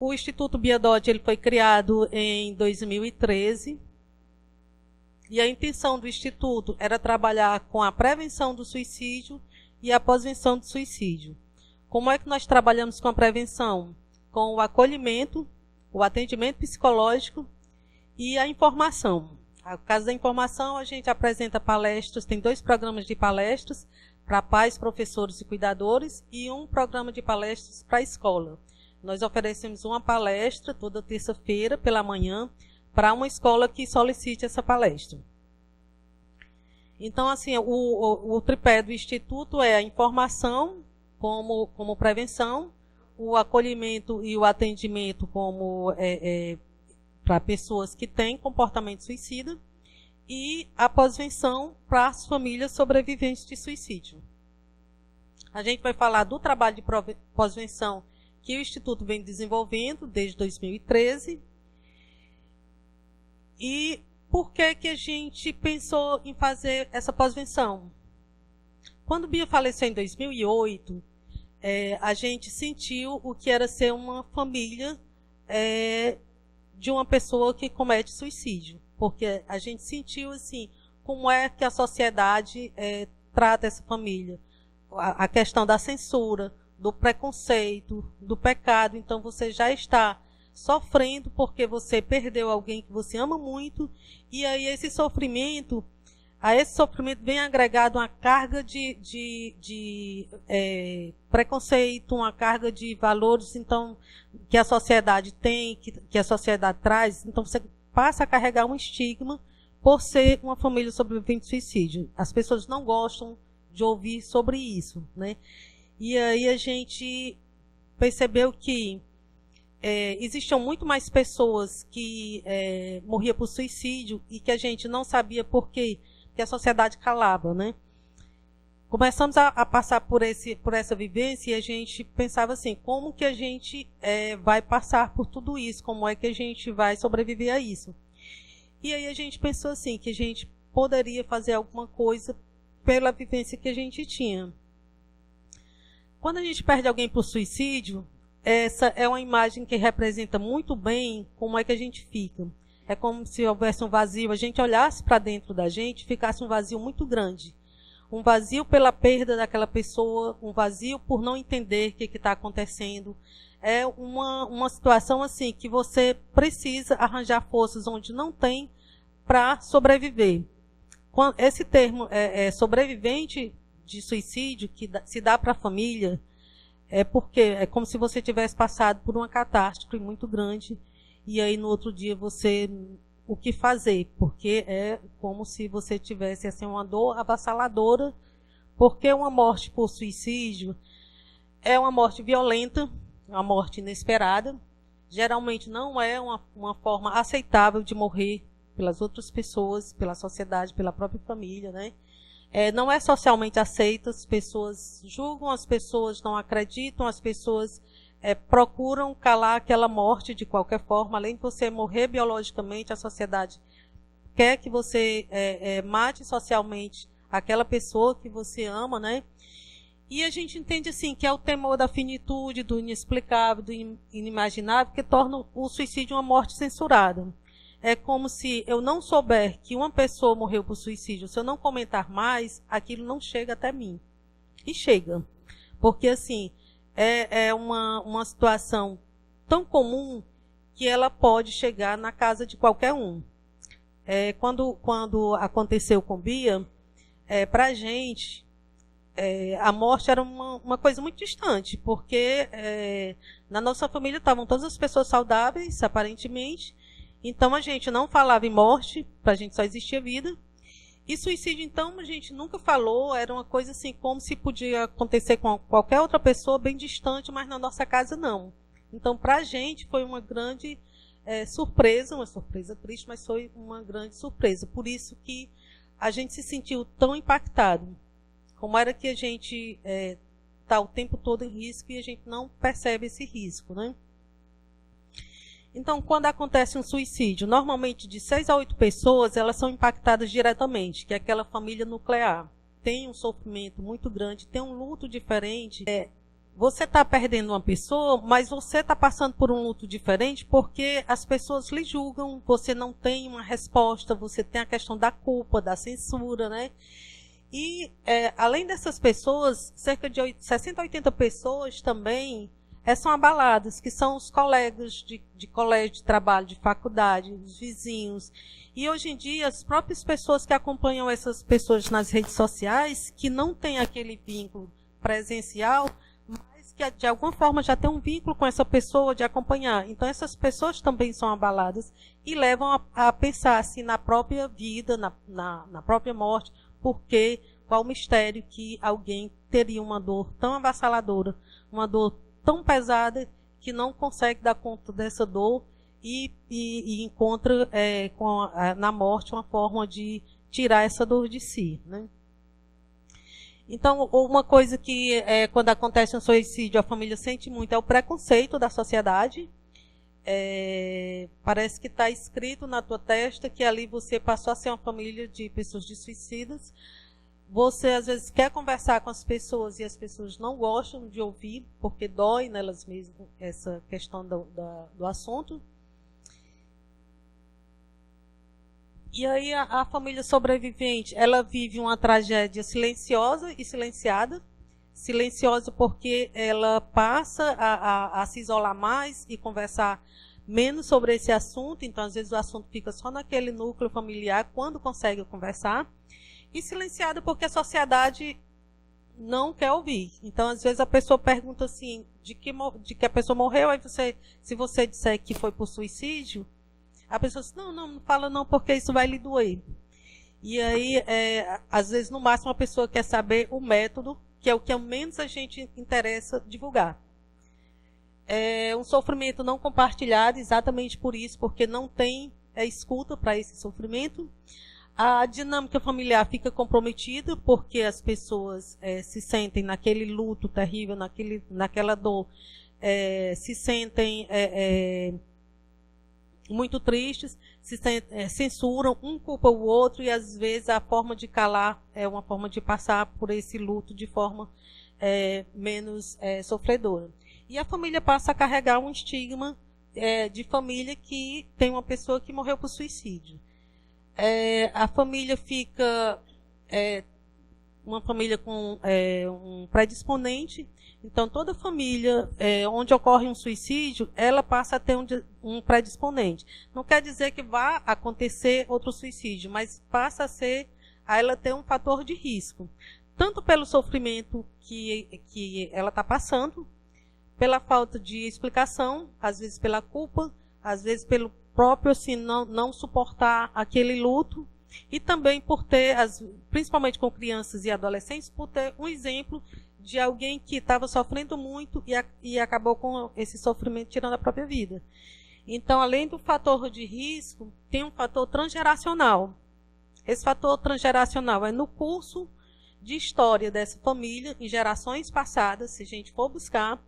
O Instituto Biadot ele foi criado em 2013 e a intenção do Instituto era trabalhar com a prevenção do suicídio e a pós-venção do suicídio. Como é que nós trabalhamos com a prevenção? Com o acolhimento, o atendimento psicológico e a informação. No caso da informação, a gente apresenta palestras, tem 2 programas de palestras para pais, professores e cuidadores e um programa de palestras para a escola. Nós oferecemos uma palestra toda terça-feira pela manhã para uma escola que solicite essa palestra. Então, assim, o tripé do Instituto é a informação como prevenção, o acolhimento e o atendimento como para pessoas que têm comportamento suicida e a pós-venção para as famílias sobreviventes de suicídio. A gente vai falar do trabalho de pós-venção que o Instituto vem desenvolvendo desde 2013 e por que que a gente pensou em fazer essa pós-venção? Quando Bia faleceu em 2008, a gente sentiu o que era ser uma família de uma pessoa que comete suicídio. Porque a gente sentiu assim, como é que a sociedade trata essa família. A questão da censura, do preconceito, do pecado. Então você já está sofrendo porque você perdeu alguém que você ama muito. E aí a esse sofrimento vem agregado uma carga de preconceito, uma carga de valores então, que a sociedade tem, que a sociedade traz. Então você passa a carregar um estigma por ser uma família sobrevivente de suicídio. As pessoas não gostam de ouvir sobre isso, né? E aí a gente percebeu que existiam muito mais pessoas que morriam por suicídio e que a gente não sabia por quê, que a sociedade calava, né? Começamos a passar por essa vivência e a gente pensava assim, como que a gente vai passar por tudo isso? Como é que a gente vai sobreviver a isso? E aí a gente pensou assim, que a gente poderia fazer alguma coisa pela vivência que a gente tinha. Quando a gente perde alguém por suicídio, essa é uma imagem que representa muito bem como é que a gente fica. É como se houvesse um vazio, a gente olhasse para dentro da gente, ficasse um vazio muito grande. Um vazio pela perda daquela pessoa, um vazio por não entender o que está acontecendo. É uma situação assim que você precisa arranjar forças onde não tem para sobreviver. Esse termo sobrevivente de suicídio que se dá para a família porque é como se você tivesse passado por uma catástrofe muito grande e aí no outro dia você o que fazer, porque é como se você tivesse assim, uma dor avassaladora, porque uma morte por suicídio é uma morte violenta, uma morte inesperada, geralmente não é uma forma aceitável de morrer pelas outras pessoas, pela sociedade, pela própria família, né? Não é socialmente aceito, as pessoas julgam, as pessoas não acreditam, as pessoas procuram calar aquela morte de qualquer forma. Além de você morrer biologicamente, a sociedade quer que você mate socialmente aquela pessoa que você ama, né? E a gente entende assim que é o temor da finitude, do inexplicável, do inimaginável, que torna o suicídio uma morte censurada. É como se eu não souber que uma pessoa morreu por suicídio, se eu não comentar mais, aquilo não chega até mim. E chega. Porque, assim, é uma situação tão comum que ela pode chegar na casa de qualquer um. Quando aconteceu com Bia, para a gente, a morte era uma coisa muito distante, porque na nossa família estavam todas as pessoas saudáveis, aparentemente. Então, a gente não falava em morte, para a gente só existia vida. E suicídio, então, a gente nunca falou, era uma coisa assim, como se podia acontecer com qualquer outra pessoa bem distante, mas na nossa casa não. Então, para a gente foi uma grande surpresa, uma surpresa triste, mas foi uma grande surpresa. Por isso que a gente se sentiu tão impactado. Como era que a gente está o tempo todo em risco e a gente não percebe esse risco, né? Então, quando acontece um suicídio, normalmente de 6 a 8 pessoas, elas são impactadas diretamente, que é aquela família nuclear. Tem um sofrimento muito grande, tem um luto diferente. você está perdendo uma pessoa, mas você está passando por um luto diferente porque as pessoas lhe julgam, você não tem uma resposta, você tem a questão da culpa, da censura, né? E, além dessas pessoas, cerca de 60, 80 pessoas também são abaladas, que são os colegas de colégio, de trabalho, de faculdade, os vizinhos. E hoje em dia, as próprias pessoas que acompanham essas pessoas nas redes sociais, que não têm aquele vínculo presencial, mas que de alguma forma já tem um vínculo com essa pessoa de acompanhar. Então, essas pessoas também são abaladas e levam a pensar assim, na própria vida, na própria morte, porque qual o mistério que alguém teria uma dor tão avassaladora, uma dor tão pesada que não consegue dar conta dessa dor e encontra na morte uma forma de tirar essa dor de si, né? Então, uma coisa que quando acontece um suicídio a família sente muito é o preconceito da sociedade. Parece que está escrito na tua testa que ali você passou a ser uma família de pessoas de suicidas. Você, às vezes, quer conversar com as pessoas e as pessoas não gostam de ouvir, porque dói nelas mesmas essa questão do assunto. E aí a família sobrevivente, ela vive uma tragédia silenciosa e silenciada. Silenciosa porque ela passa a se isolar mais e conversar menos sobre esse assunto. Então, às vezes, o assunto fica só naquele núcleo familiar, quando consegue conversar. E silenciada porque a sociedade não quer ouvir. Então, às vezes, a pessoa pergunta assim, de que a pessoa morreu, aí se você disser que foi por suicídio, a pessoa diz, não fala não, porque isso vai lhe doer. E aí, às vezes, no máximo, a pessoa quer saber o método, que é o que ao menos a gente interessa divulgar. É um sofrimento não compartilhado, exatamente por isso, porque não tem escuta para esse sofrimento. A dinâmica familiar fica comprometida, porque as pessoas se sentem naquele luto terrível, naquela dor, se sentem muito tristes, censuram, um culpa o outro, e às vezes a forma de calar é uma forma de passar por esse luto de forma menos sofredora. E a família passa a carregar um estigma de família que tem uma pessoa que morreu por suicídio. A família fica uma família com um predisponente. Então, toda família onde ocorre um suicídio, ela passa a ter um predisponente. Não quer dizer que vá acontecer outro suicídio, mas passa a ela ter um fator de risco. Tanto pelo sofrimento que ela está passando, pela falta de explicação, às vezes pela culpa, às vezes pelo próprio assim, não suportar aquele luto, e também por ter, principalmente com crianças e adolescentes, por ter um exemplo de alguém que estava sofrendo muito e acabou com esse sofrimento tirando a própria vida. Então, além do fator de risco, tem um fator transgeracional. Esse fator transgeracional é no curso de história dessa família, em gerações passadas, se a gente for buscar,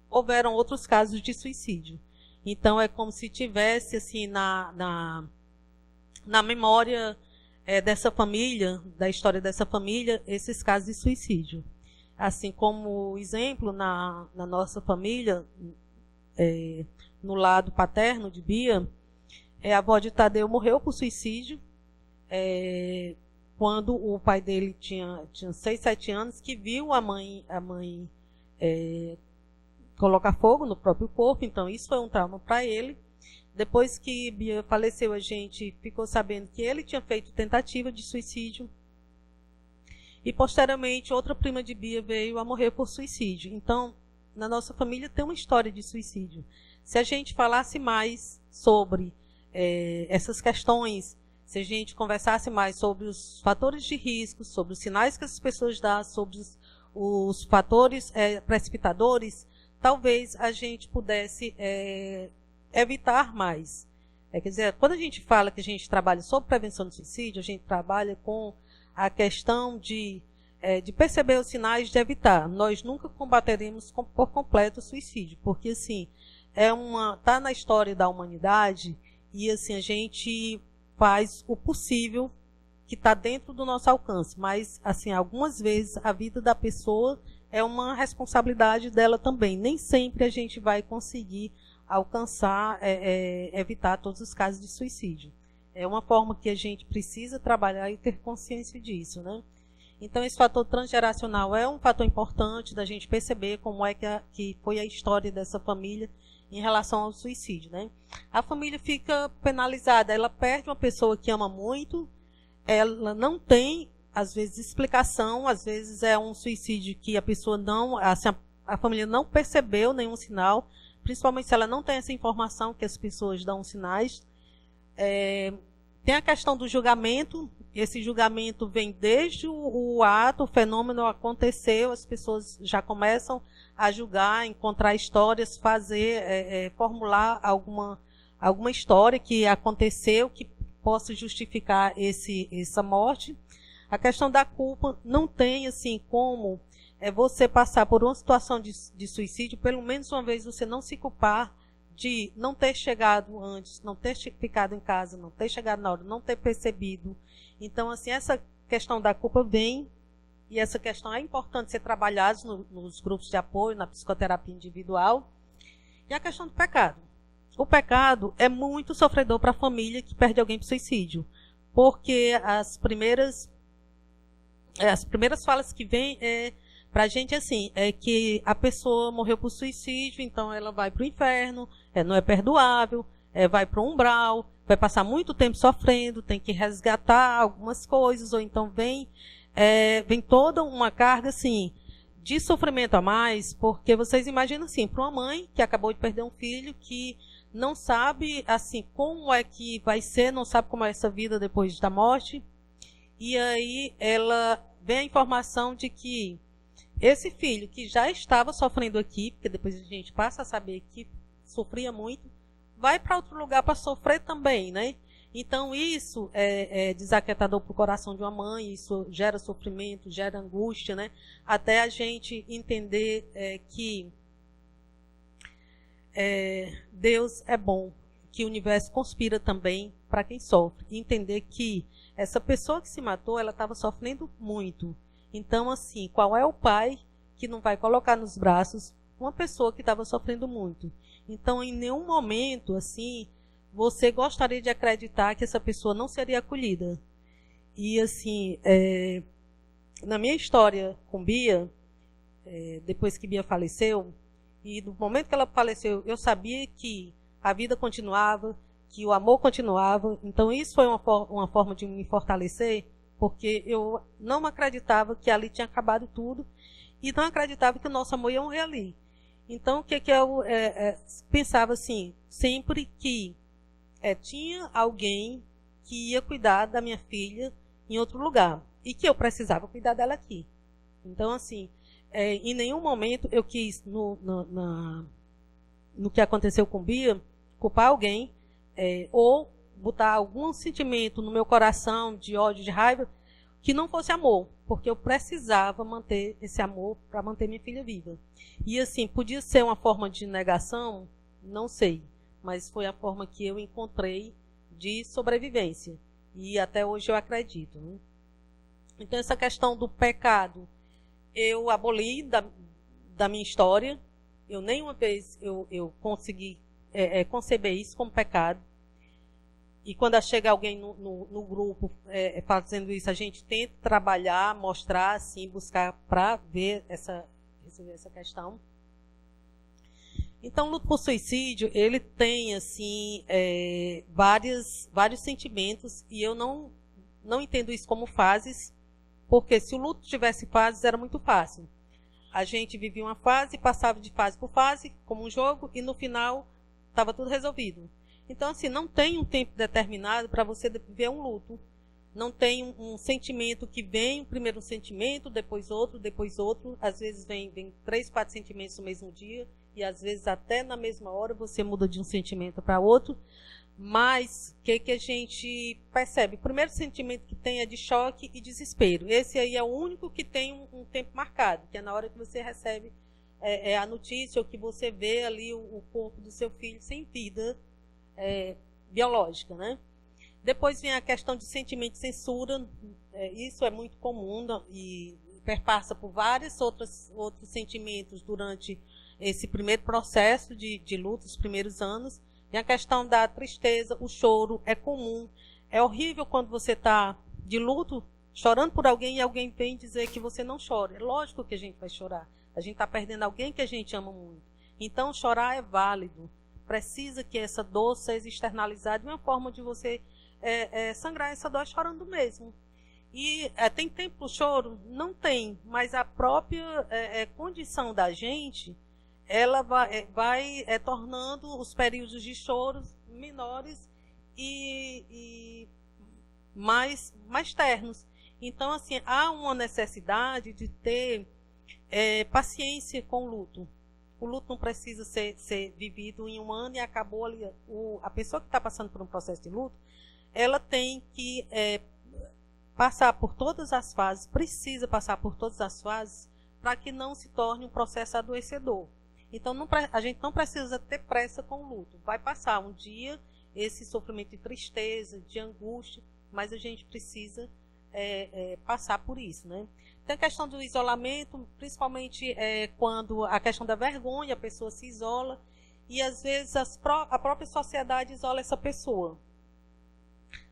houveram outros casos de suicídio. Então, é como se tivesse, assim, na memória dessa família, da história dessa família, esses casos de suicídio. Assim como exemplo, na nossa família, no lado paterno de Bia, a avó de Tadeu morreu por suicídio, quando o pai dele tinha 6, 7 anos, que viu a mãe colocar fogo no próprio corpo. Então isso foi um trauma para ele. Depois que Bia faleceu, a gente ficou sabendo que ele tinha feito tentativa de suicídio. E posteriormente outra prima de Bia veio a morrer por suicídio. Então, na nossa família tem uma história de suicídio. Se a gente falasse mais sobre essas questões, se a gente conversasse mais sobre os fatores de risco, sobre os sinais que as pessoas dão, sobre os fatores precipitadores, talvez a gente pudesse evitar mais. Quer dizer, quando a gente fala que a gente trabalha sobre prevenção de suicídio, a gente trabalha com a questão de perceber os sinais, de evitar. Nós nunca combateremos por completo o suicídio, porque assim, tá na história da humanidade e assim, a gente faz o possível que está dentro do nosso alcance, mas assim, algumas vezes a vida da pessoa é uma responsabilidade dela também. Nem sempre a gente vai conseguir alcançar, evitar todos os casos de suicídio. É uma forma que a gente precisa trabalhar e ter consciência disso, né? Então, esse fator transgeracional é um fator importante da gente perceber como é que foi a história dessa família em relação ao suicídio, né? A família fica penalizada, ela perde uma pessoa que ama muito, ela não tem, às vezes, explicação, às vezes é um suicídio que a pessoa não, assim, a família não percebeu nenhum sinal, principalmente se ela não tem essa informação que as pessoas dão sinais. Tem a questão do julgamento. Esse julgamento vem desde o ato, o fenômeno aconteceu, as pessoas já começam a julgar, encontrar histórias, fazer, formular alguma história que aconteceu, que possa justificar essa morte. A questão da culpa não tem assim como você passar por uma situação de suicídio, pelo menos uma vez você não se culpar de não ter chegado antes, não ter ficado em casa, não ter chegado na hora, não ter percebido. Então, assim, essa questão da culpa vem, e essa questão é importante ser trabalhada nos grupos de apoio, na psicoterapia individual. E a questão do pecado. O pecado é muito sofredor para a família que perde alguém para o suicídio, porque as primeiras falas que vêm para a gente assim, é que a pessoa morreu por suicídio, então ela vai para o inferno, não é perdoável, vai para o umbral, vai passar muito tempo sofrendo, tem que resgatar algumas coisas, ou então vem toda uma carga assim, de sofrimento a mais, porque vocês imaginam assim, para uma mãe que acabou de perder um filho, que não sabe assim como é que vai ser, não sabe como é essa vida depois da morte, e aí ela vem a informação de que esse filho que já estava sofrendo aqui, porque depois a gente passa a saber que sofria muito, vai para outro lugar para sofrer também, né? Então isso é desaquietador para o coração de uma mãe, isso gera sofrimento, gera angústia, né? Até a gente entender que Deus é bom, que o universo conspira também para quem sofre. E entender que essa pessoa que se matou, ela estava sofrendo muito. Então, assim, qual é o pai que não vai colocar nos braços uma pessoa que estava sofrendo muito? Então, em nenhum momento, assim, você gostaria de acreditar que essa pessoa não seria acolhida. E, assim, na minha história com Bia, depois que Bia faleceu, e no momento que ela faleceu, eu sabia que a vida continuava, que o amor continuava. Então, isso foi uma forma de me fortalecer, porque eu não acreditava que ali tinha acabado tudo e não acreditava que o nosso amor ia morrer ali. Então, o que eu pensava assim, sempre que tinha alguém que ia cuidar da minha filha em outro lugar e que eu precisava cuidar dela aqui. Então, assim, em nenhum momento eu quis, no que aconteceu com Bia, culpar alguém ou botar algum sentimento no meu coração de ódio, de raiva, que não fosse amor, porque eu precisava manter esse amor para manter minha filha viva. E assim, podia ser uma forma de negação, não sei, mas foi a forma que eu encontrei de sobrevivência. E até hoje eu acredito, né? Então, essa questão do pecado, eu aboli da minha história. Eu nenhuma vez eu consegui conceber isso como pecado. E quando chega alguém no grupo fazendo isso, a gente tenta trabalhar, mostrar, assim, buscar para ver resolver essa questão. Então, o luto por suicídio, ele tem, assim, vários sentimentos, e eu não entendo isso como fases, porque se o luto tivesse fases, era muito fácil. A gente vivia uma fase, passava de fase por fase, como um jogo, e no final estava tudo resolvido. Então, assim, não tem um tempo determinado para você viver um luto. Não tem um sentimento que vem, primeiro um sentimento, depois outro. Às vezes vem 3, 4 sentimentos no mesmo dia, e às vezes até na mesma hora você muda de um sentimento para outro. Mas o que a gente percebe? O primeiro sentimento que tem é de choque e desespero. Esse aí é o único que tem um tempo marcado, que é na hora que você recebe a notícia, ou que você vê ali o corpo do seu filho sem vida biológica, né? Depois vem a questão de sentimento de censura. Isso é muito comum, e perpassa por vários outros sentimentos durante esse primeiro processo de luto, os primeiros anos. Tem a questão da tristeza, o choro é comum. É horrível quando você está de luto, chorando por alguém e alguém vem dizer que você não chora. É lógico que a gente vai chorar. A gente está perdendo alguém que a gente ama muito. Então, chorar é válido. Precisa que essa dor seja externalizada de uma forma de você sangrar essa dor chorando mesmo. E tem tempo para o choro? Não tem, mas a própria condição da gente, ela vai tornando os períodos de choro menores e mais ternos. Então, assim, há uma necessidade de ter paciência com o luto. O luto não precisa ser vivido em um ano e acabou ali. A pessoa que está passando por um processo de luto, ela tem que passar por todas as fases, precisa passar por todas as fases para que não se torne um processo adoecedor. Então, a gente não precisa ter pressa com o luto. Vai passar um dia esse sofrimento de tristeza, de angústia, mas a gente precisa passar por isso, né? Tem a questão do isolamento, principalmente quando a questão da vergonha, a pessoa se isola e às vezes a própria sociedade isola essa pessoa.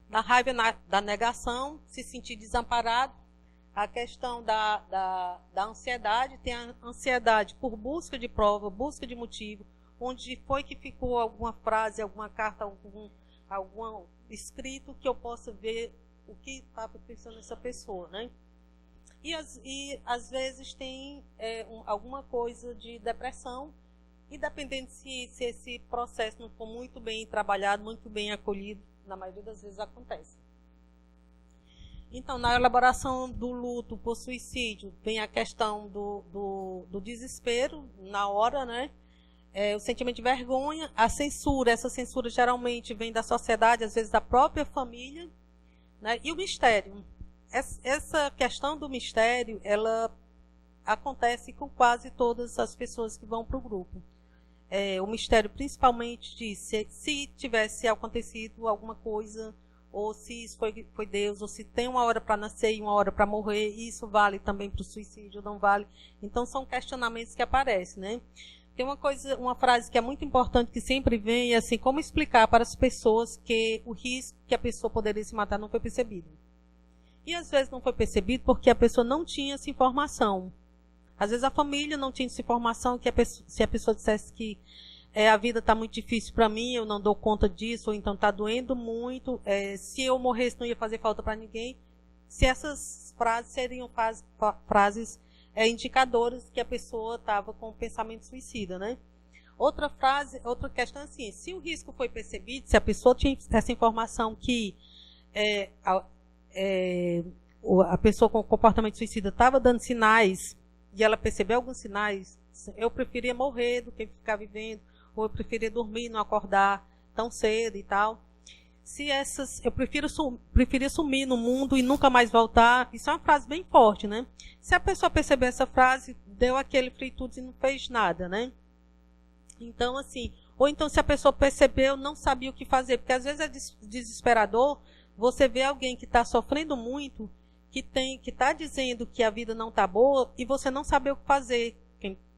Da raiva, da negação, se sentir desamparado, a questão da ansiedade, tem a ansiedade por busca de prova, busca de motivo, onde foi que ficou alguma frase, alguma carta, algum escrito que eu possa ver o que estava pensando nessa pessoa, né? E às vezes tem alguma coisa de depressão, independente se esse processo não for muito bem trabalhado, muito bem acolhido, na maioria das vezes acontece. Então, na elaboração do luto por suicídio, vem a questão do desespero na hora, né? O sentimento de vergonha, a censura. Essa censura geralmente vem da sociedade, às vezes da própria família, né? E o mistério. Essa questão do mistério, ela acontece com quase todas as pessoas que vão para o grupo. O mistério principalmente de se tivesse acontecido alguma coisa, ou se isso foi Deus, ou se tem uma hora para nascer e uma hora para morrer, isso vale também para o suicídio, não vale. Então, são questionamentos que aparecem, né? Tem uma frase que é muito importante, que sempre vem, é assim, como explicar para as pessoas que o risco que a pessoa poderia se matar não foi percebido. E às vezes não foi percebido porque a pessoa não tinha essa informação. Às vezes a família não tinha essa informação, que se a pessoa dissesse que a vida está muito difícil para mim, eu não dou conta disso, ou então está doendo muito, se eu morresse não ia fazer falta para ninguém. Se essas frases seriam frases indicadoras que a pessoa estava com pensamento suicida, né? Outra questão é assim, se o risco foi percebido, se a pessoa tinha essa informação que a pessoa com comportamento suicida estava dando sinais, e ela percebeu alguns sinais, eu preferia morrer do que ficar vivendo, ou eu preferia dormir, não acordar tão cedo e tal. Eu preferia sumir no mundo e nunca mais voltar. Isso é uma frase bem forte, né? Se a pessoa perceber essa frase, deu aquele fritude e não fez nada, né? Então, assim, ou então se a pessoa percebeu, não sabia o que fazer, porque às vezes é desesperador você ver alguém que está sofrendo muito, que está dizendo que a vida não está boa, e você não saber o que fazer,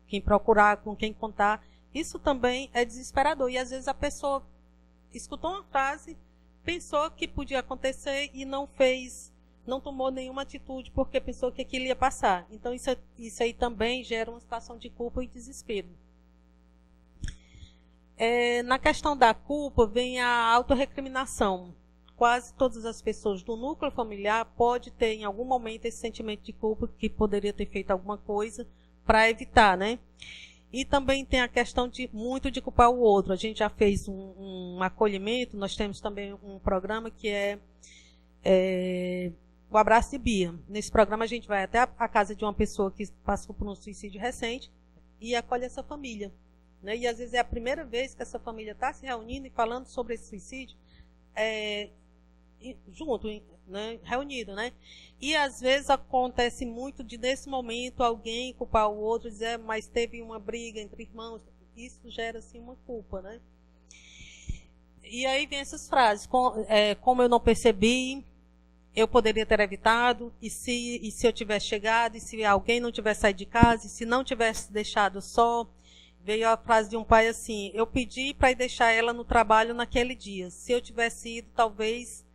quem procurar, com quem contar. Isso também é desesperador. E às vezes a pessoa escutou uma frase, pensou que podia acontecer e não tomou nenhuma atitude porque pensou que aquilo ia passar. Então isso aí também gera uma situação de culpa e desespero. Na questão da culpa vem a autorrecriminação. Quase todas as pessoas do núcleo familiar podem ter em algum momento esse sentimento de culpa, que poderia ter feito alguma coisa para evitar, né? E também tem a questão de culpar o outro. A gente já fez um acolhimento, nós temos também um programa que é o Abraço de Bia. Nesse programa a gente vai até a casa de uma pessoa que passou por um suicídio recente e acolhe essa família, né? E às vezes é a primeira vez que essa família está se reunindo e falando sobre esse suicídio junto, né? Reunido, né? E às vezes acontece muito nesse momento alguém culpar o outro, dizer, mas teve uma briga entre irmãos. Isso gera assim uma culpa, né? E aí vem essas frases, como eu não percebi, eu poderia ter evitado, e se eu tivesse chegado, e se alguém não tivesse saído de casa, e se não tivesse deixado só. Veio a frase de um pai assim: eu pedi para ir deixar ela no trabalho naquele dia. Se eu tivesse ido, talvez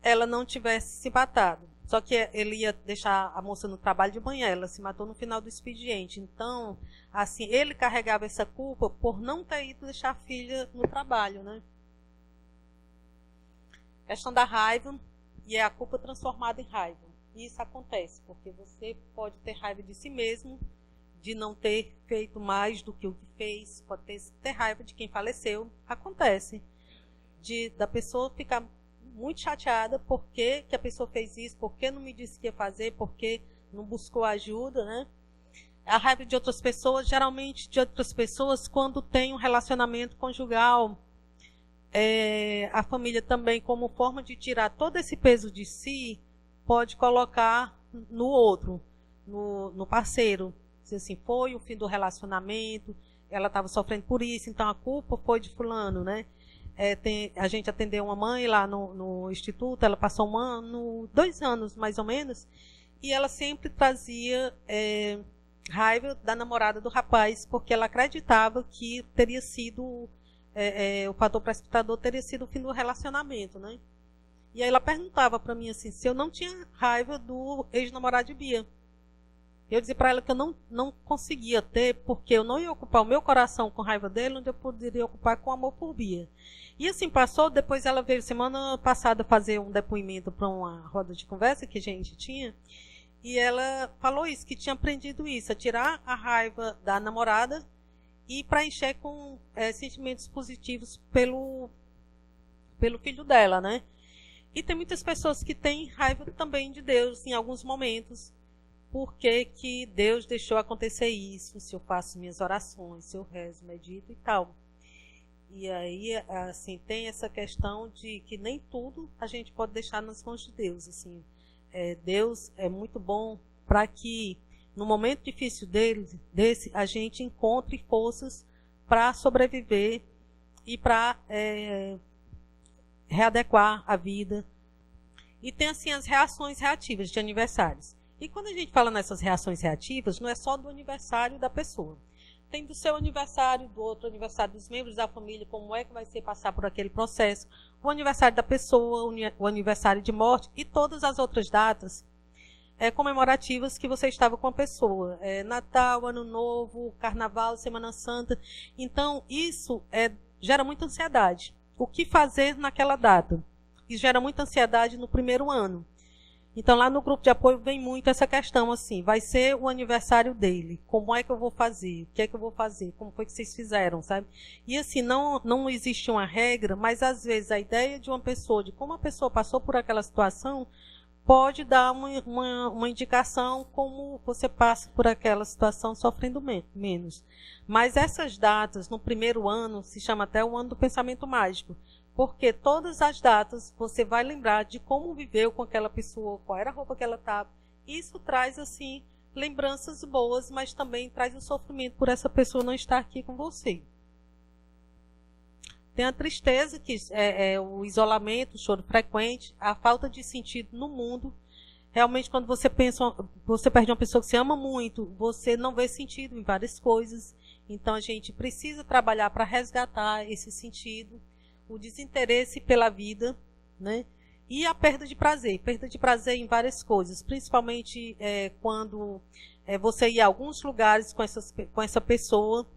ela não tivesse se matado. Só que ele ia deixar a moça no trabalho de manhã, ela se matou no final do expediente. Então, assim, ele carregava essa culpa por não ter ido deixar a filha no trabalho, né? Questão da raiva, e é a culpa transformada em raiva. E isso acontece, porque você pode ter raiva de si mesmo, de não ter feito mais do que o que fez, pode ter raiva de quem faleceu. Acontece. Da pessoa ficar muito chateada porque que a pessoa fez isso, porque não me disse que ia fazer, porque não buscou ajuda, né? A raiva de outras pessoas, geralmente de outras pessoas, quando tem um relacionamento conjugal, a família também, como forma de tirar todo esse peso de si, pode colocar no outro, no parceiro. Se assim, foi o fim do relacionamento, ela estava sofrendo por isso, então a culpa foi de fulano, né? A gente atendeu uma mãe lá no instituto, ela passou 1 ano, 2 anos mais ou menos, e ela sempre trazia raiva da namorada do rapaz, porque ela acreditava que teria sido, o fator precipitador teria sido o fim do relacionamento, né? E aí ela perguntava para mim assim, se eu não tinha raiva do ex-namorado de Bia. Eu dizia para ela que eu não conseguia ter, porque eu não ia ocupar o meu coração com raiva dele, onde eu poderia ocupar com amor por Bia. E assim passou, depois ela veio semana passada fazer um depoimento para uma roda de conversa que a gente tinha, e ela falou isso, que tinha aprendido isso, a tirar a raiva da namorada e preencher com sentimentos positivos pelo filho dela, né? E tem muitas pessoas que têm raiva também de Deus em alguns momentos. Por que Deus deixou acontecer isso? Se eu faço minhas orações, se eu rezo, medito e tal. E aí, assim, tem essa questão de que nem tudo a gente pode deixar nas mãos de Deus. Assim, Deus é muito bom para que, no momento difícil desse, a gente encontre forças para sobreviver e para readequar a vida. E tem, assim, as reações reativas de aniversários. E quando a gente fala nessas reações reativas, não é só do aniversário da pessoa. Tem do seu aniversário, do outro aniversário dos membros da família, como é que vai ser passar por aquele processo, o aniversário da pessoa, o aniversário de morte e todas as outras datas comemorativas que você estava com a pessoa. Natal, Ano Novo, Carnaval, Semana Santa. Então, isso gera muita ansiedade. O que fazer naquela data? E gera muita ansiedade no primeiro ano. Então, lá no grupo de apoio vem muito essa questão, assim, vai ser o aniversário dele, como é que eu vou fazer, o que é que eu vou fazer, como foi que vocês fizeram, sabe? E assim, não existe uma regra, mas às vezes a ideia de uma pessoa, de como a pessoa passou por aquela situação, pode dar uma indicação como você passa por aquela situação sofrendo menos. Mas essas datas, no primeiro ano, se chama até o ano do pensamento mágico, porque todas as datas você vai lembrar de como viveu com aquela pessoa, qual era a roupa que ela estava. Isso traz, assim, lembranças boas, mas também traz o sofrimento por essa pessoa não estar aqui com você. Tem a tristeza, que é o isolamento, o choro frequente, a falta de sentido no mundo. Realmente, quando você perde uma pessoa que você ama muito, você não vê sentido em várias coisas. Então, a gente precisa trabalhar para resgatar esse sentido. O desinteresse pela vida, né? E a perda de prazer em várias coisas, principalmente quando você ir a alguns lugares com essa pessoa,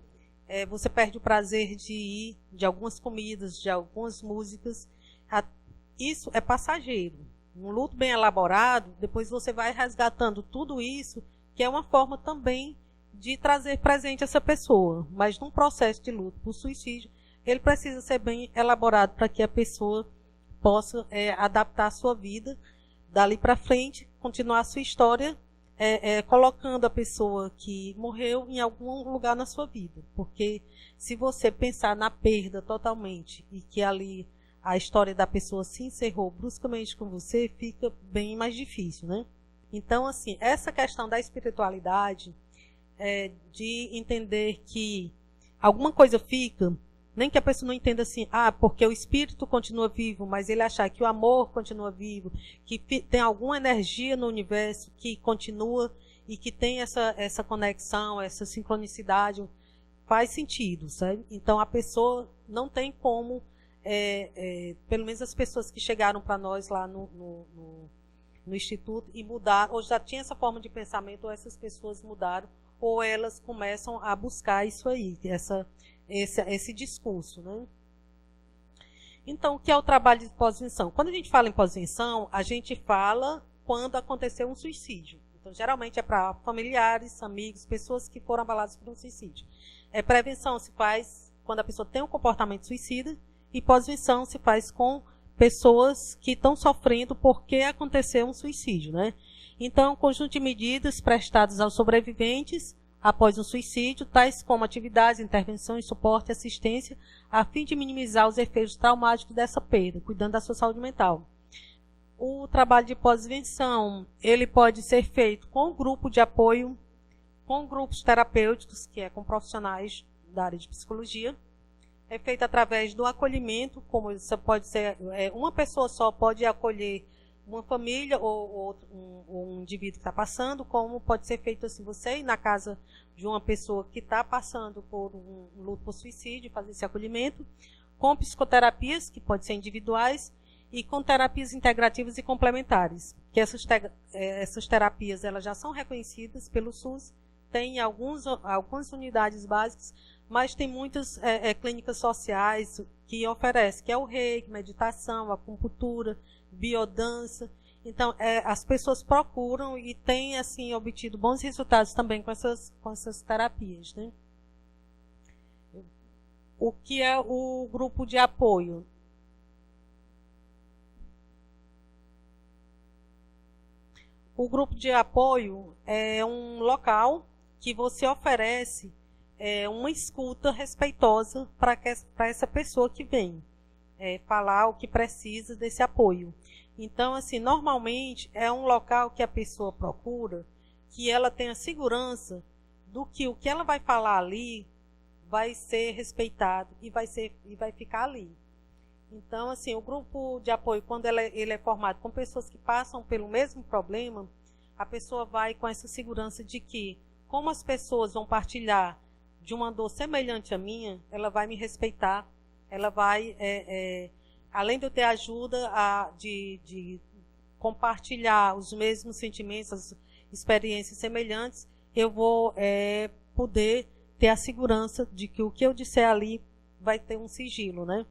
você perde o prazer de ir, de algumas comidas, de algumas músicas. Isso é passageiro. Um luto bem elaborado, depois você vai resgatando tudo isso, que é uma forma também de trazer presente essa pessoa. Mas num processo de luto por suicídio, ele precisa ser bem elaborado para que a pessoa possa adaptar a sua vida dali para frente, continuar a sua história, colocando a pessoa que morreu em algum lugar na sua vida. Porque se você pensar na perda totalmente e que ali a história da pessoa se encerrou bruscamente com você, fica bem mais difícil, né? Então, assim, essa questão da espiritualidade, de entender que alguma coisa fica, nem que a pessoa não entenda assim, porque o espírito continua vivo, mas ele achar que o amor continua vivo, que tem alguma energia no universo que continua e que tem essa conexão, essa sincronicidade, faz sentido, sabe? Então a pessoa não tem como, pelo menos as pessoas que chegaram para nós lá no Instituto e mudaram, ou já tinha essa forma de pensamento, ou essas pessoas mudaram, ou elas começam a buscar isso aí, esse discurso, né? Então, o que é o trabalho de pós-venção? Quando a gente fala em pós-venção, a gente fala quando aconteceu um suicídio. Então, geralmente é para familiares, amigos, pessoas que foram abaladas por um suicídio. Prevenção se faz quando a pessoa tem um comportamento suicida e pós-venção se faz com pessoas que estão sofrendo porque aconteceu um suicídio, né? Então, conjunto de medidas prestadas aos sobreviventes após um suicídio, tais como atividades, intervenções, suporte e assistência, a fim de minimizar os efeitos traumáticos dessa perda, cuidando da sua saúde mental. O trabalho de pós-venção, ele pode ser feito com grupo de apoio, com grupos terapêuticos, que é com profissionais da área de psicologia. É feito através do acolhimento, como isso pode ser, uma pessoa só pode acolher uma família ou um indivíduo que está passando, como pode ser feito assim, você ir na casa de uma pessoa que está passando por um luto por suicídio, fazer esse acolhimento, com psicoterapias, que podem ser individuais, e com terapias integrativas e complementares, que essas terapias elas já são reconhecidas pelo SUS, tem algumas unidades básicas, mas tem muitas clínicas sociais que oferecem, que é o reiki, meditação, acupuntura, biodança. Então, as pessoas procuram e têm assim, obtido bons resultados também com essas terapias, né? O que é o grupo de apoio? O grupo de apoio é um local que você oferece uma escuta respeitosa para essa pessoa que vem falar o que precisa desse apoio. Então, assim, normalmente é um local que a pessoa procura que ela tenha segurança do que o que ela vai falar ali vai ser respeitado e vai ficar ali. Então, assim, o grupo de apoio, quando ele é formado com pessoas que passam pelo mesmo problema, a pessoa vai com essa segurança de que, como as pessoas vão partilhar de uma dor semelhante à minha, ela vai me respeitar, ela vai, além de eu ter ajuda de compartilhar os mesmos sentimentos, as experiências semelhantes, eu vou poder ter a segurança de que o que eu disser ali vai ter um sigilo, né?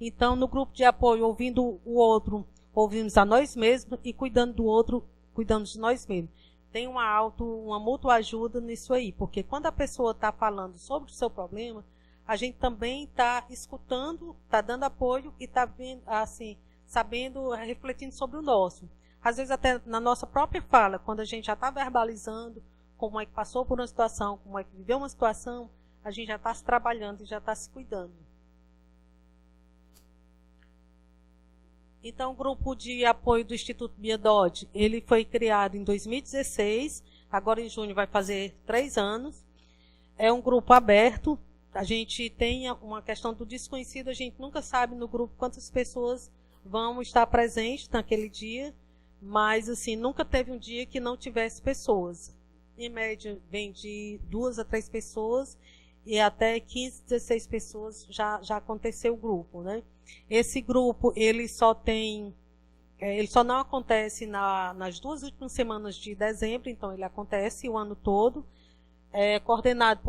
Então, no grupo de apoio, ouvindo o outro, ouvimos a nós mesmos e cuidando do outro, cuidando de nós mesmos. Tem uma mútua ajuda nisso aí, porque quando a pessoa está falando sobre o seu problema, a gente também está escutando, está dando apoio e está assim, sabendo, refletindo sobre o nosso. Às vezes até na nossa própria fala, quando a gente já está verbalizando como é que passou por uma situação, como é que viveu uma situação, a gente já está se trabalhando e já está se cuidando. Então, o grupo de apoio do Instituto Biedod, ele foi criado em 2016, agora em junho vai fazer 3 anos. É um grupo aberto, a gente tem uma questão do desconhecido, a gente nunca sabe no grupo quantas pessoas vão estar presentes naquele dia, mas assim, nunca teve um dia que não tivesse pessoas. Em média, vem de 2 a 3 pessoas e até 15, 16 pessoas já aconteceu o grupo, né? Esse grupo, ele só não acontece nas 2 últimas semanas de dezembro, então ele acontece o ano todo, coordenado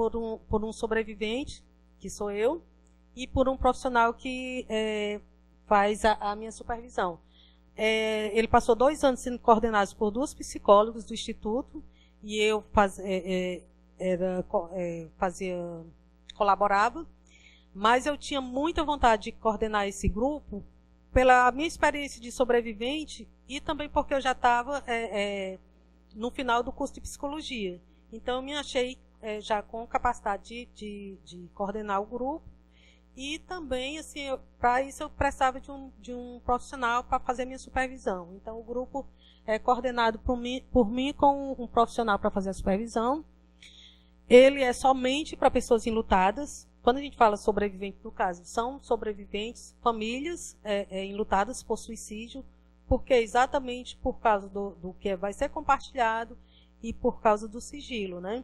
por um sobrevivente, que sou eu, e por um profissional que faz a minha supervisão. Ele passou 2 anos sendo coordenado por 2 psicólogos do Instituto, e eu colaborava, mas eu tinha muita vontade de coordenar esse grupo pela minha experiência de sobrevivente e também porque eu já estava no final do curso de psicologia. Então, eu me achei já com capacidade de coordenar o grupo e também, assim, para isso eu precisava de um profissional para fazer a minha supervisão. Então, o grupo é coordenado por mim com um profissional para fazer a supervisão. Ele é somente para pessoas enlutadas. quando a gente fala sobrevivente no caso, são sobreviventes, famílias enlutadas por suicídio, porque exatamente por causa do que vai ser compartilhado e por causa do sigilo, né?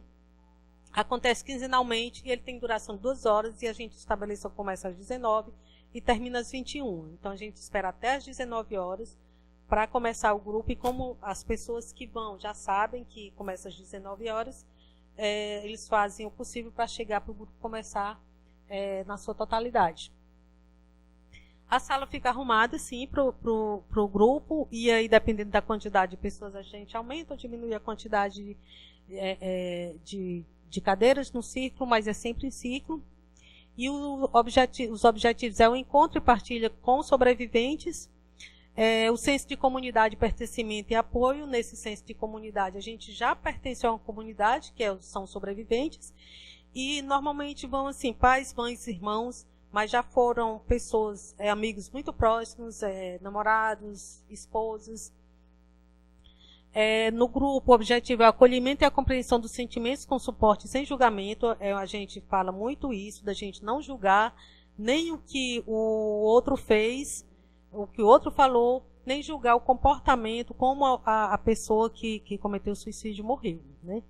Acontece quinzenalmente e ele tem duração de 2 horas e a gente estabeleceu que começa às 19 e termina às 21. Então a gente espera até às 19 horas para começar o grupo e como as pessoas que vão já sabem que começa às 19 horas, eles fazem o possível para chegar para o grupo começar na sua totalidade. A sala fica arrumada, sim, para o grupo, e aí, dependendo da quantidade de pessoas, a gente aumenta ou diminui a quantidade de cadeiras no círculo, mas é sempre em círculo. E os objetivos é o encontro e partilha com sobreviventes, o senso de comunidade, pertencimento e apoio. Nesse senso de comunidade, a gente já pertence a uma comunidade, que são sobreviventes, e normalmente vão assim, pais, mães, irmãos, mas já foram pessoas, amigos muito próximos, namorados, esposas. No grupo, o objetivo é o acolhimento e a compreensão dos sentimentos com suporte sem julgamento. A gente fala muito isso, da gente não julgar nem o que o outro fez, o que o outro falou, nem julgar o comportamento, como a pessoa que cometeu o suicídio morreu, né?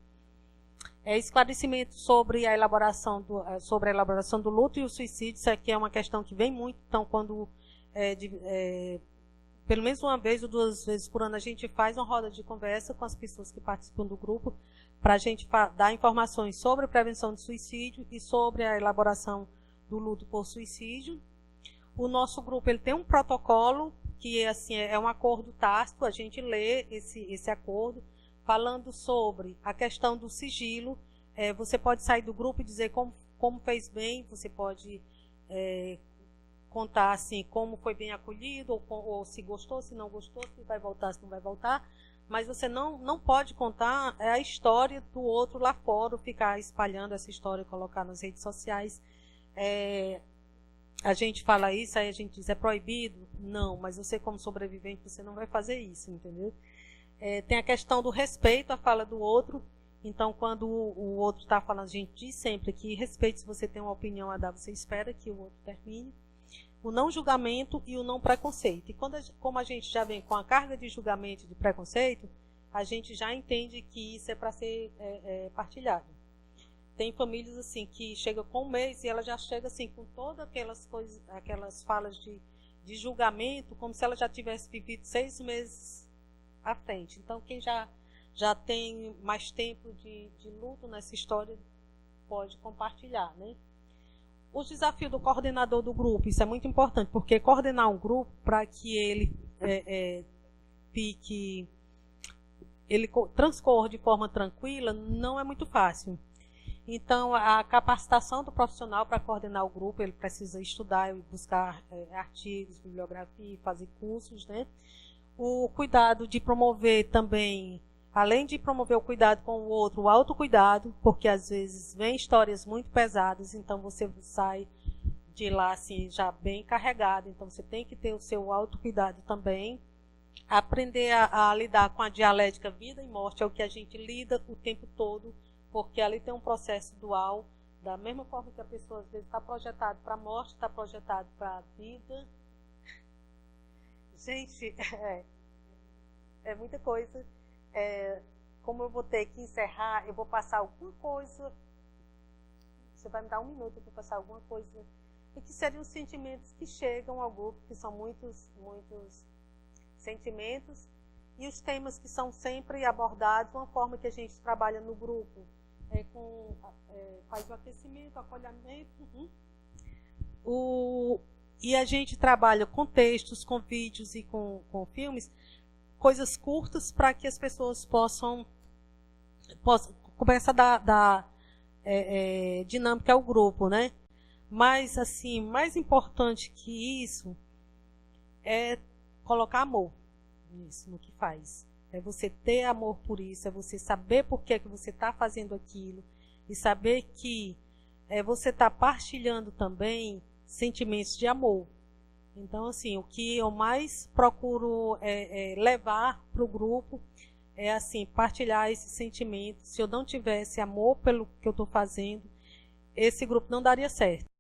Esclarecimento sobre a elaboração do luto e o suicídio. Isso aqui é uma questão que vem muito. Então, quando pelo menos uma vez ou 2 vezes por ano a gente faz uma roda de conversa com as pessoas que participam do grupo para a gente dar informações sobre a prevenção de suicídio e sobre a elaboração do luto por suicídio. O nosso grupo ele tem um protocolo que assim, é um acordo tácito. A gente lê esse acordo falando sobre a questão do sigilo. Você pode sair do grupo e dizer como fez bem, você pode contar assim, como foi bem acolhido, ou se gostou, se não gostou, se vai voltar, se não vai voltar, mas você não pode contar a história do outro lá fora, ficar espalhando essa história e colocar nas redes sociais. A gente fala isso, aí a gente diz, é proibido? Não, mas você como sobrevivente, você não vai fazer isso, entendeu? Tem a questão do respeito à fala do outro. Então, quando o outro está falando, a gente diz sempre que respeite, se você tem uma opinião a dar, você espera que o outro termine. O não julgamento e o não preconceito. E como a gente já vem com a carga de julgamento e de preconceito, a gente já entende que isso é para ser partilhado. Tem famílias assim que chegam com 1 mês e ela já chega assim com todas aquelas coisas, aquelas falas de julgamento, como se ela já tivesse vivido 6 meses à frente. Então, quem já tem mais tempo de luto nessa história pode compartilhar, né? O desafio do coordenador do grupo, isso é muito importante, porque coordenar um grupo para que ele transcorra de forma tranquila não é muito fácil. Então, a capacitação do profissional para coordenar o grupo, ele precisa estudar e buscar artigos, bibliografia, fazer cursos, né? O cuidado de promover também, além de promover o cuidado com o outro, o autocuidado, porque às vezes vem histórias muito pesadas, então você sai de lá assim, já bem carregado, então você tem que ter o seu autocuidado também. Aprender a lidar com a dialética vida e morte, é o que a gente lida o tempo todo, porque ali tem um processo dual, da mesma forma que a pessoa às vezes está projetada para a morte, está projetada para a vida. Gente, é muita coisa. Como eu vou ter que encerrar, eu vou passar alguma coisa. Você vai me dar 1 minuto para passar alguma coisa. E que seriam os sentimentos que chegam ao grupo, que são muitos sentimentos. E os temas que são sempre abordados, uma forma que a gente trabalha no grupo. Faz o aquecimento, o acolhimento. E a gente trabalha com textos, com vídeos e com filmes, coisas curtas para que as pessoas possam começar a dar dinâmica ao grupo, né? Mas, assim, mais importante que isso é colocar amor nisso, no que faz. É você ter amor por isso, é você saber por que você está fazendo aquilo e saber que você está partilhando também sentimentos de amor. Então, assim, o que eu mais procuro levar para o grupo é, assim, partilhar esse sentimento. Se eu não tivesse amor pelo que eu estou fazendo, esse grupo não daria certo.